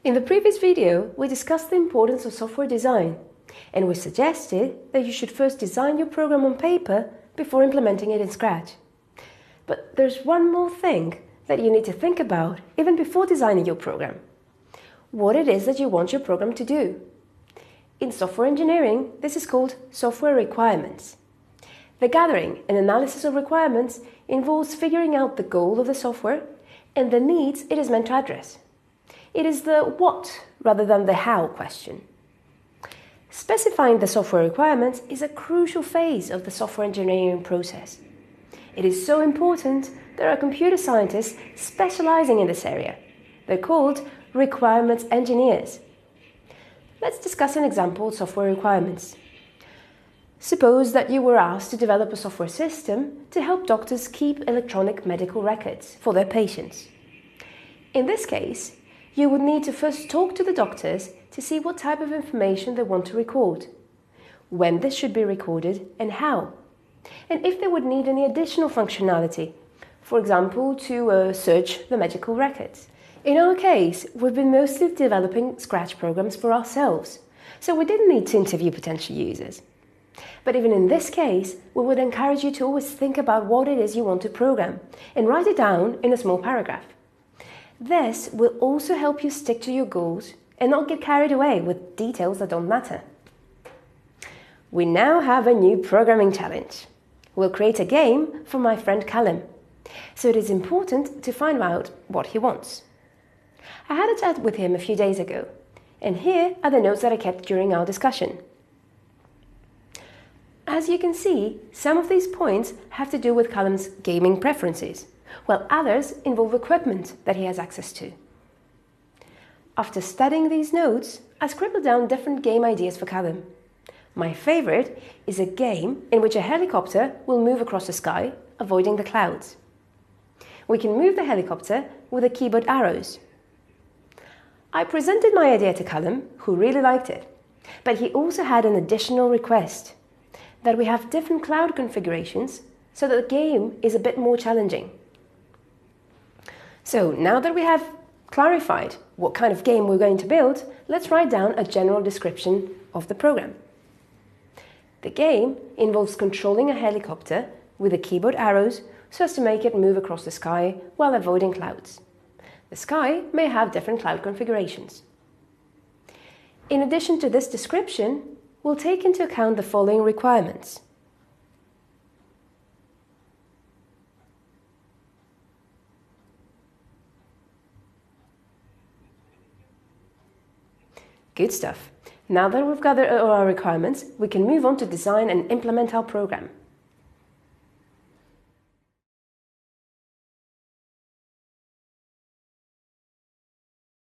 In the previous video, we discussed the importance of software design, and we suggested that you should first design your program on paper before implementing it in Scratch. But there's one more thing that you need to think about even before designing your program: what it is that you want your program to do. In software engineering, this is called software requirements. The gathering and analysis of requirements involves figuring out the goal of the software and the needs it is meant to address. It is the what rather than the how question. Specifying the software requirements is a crucial phase of the software engineering process. It is so important there are computer scientists specializing in this area. They're called requirements engineers. Let's discuss an example of software requirements. Suppose that you were asked to develop a software system to help doctors keep electronic medical records for their patients. In this case, you would need to first talk to the doctors to see what type of information they want to record, when this should be recorded and how, and if they would need any additional functionality, for example, to search the medical records. In our case, we've been mostly developing Scratch programs for ourselves, so we didn't need to interview potential users. But even in this case, we would encourage you to always think about what it is you want to program and write it down in a small paragraph. This will also help you stick to your goals and not get carried away with details that don't matter. We now have a new programming challenge. We'll create a game for my friend Callum, so it is important to find out what he wants. I had a chat with him a few days ago, and here are the notes that I kept during our discussion. As you can see, some of these points have to do with Callum's gaming preferences, while others involve equipment that he has access to. After studying these notes, I scribbled down different game ideas for Callum. My favorite is a game in which a helicopter will move across the sky, avoiding the clouds. We can move the helicopter with the keyboard arrows. I presented my idea to Callum, who really liked it, but he also had an additional request: that we have different cloud configurations so that the game is a bit more challenging. So now that we have clarified what kind of game we're going to build, let's write down a general description of the program. The game involves controlling a helicopter with the keyboard arrows so as to make it move across the sky while avoiding clouds. The sky may have different cloud configurations. In addition to this description, we'll take into account the following requirements. Good stuff. Now that we've gathered our requirements, we can move on to design and implement our program.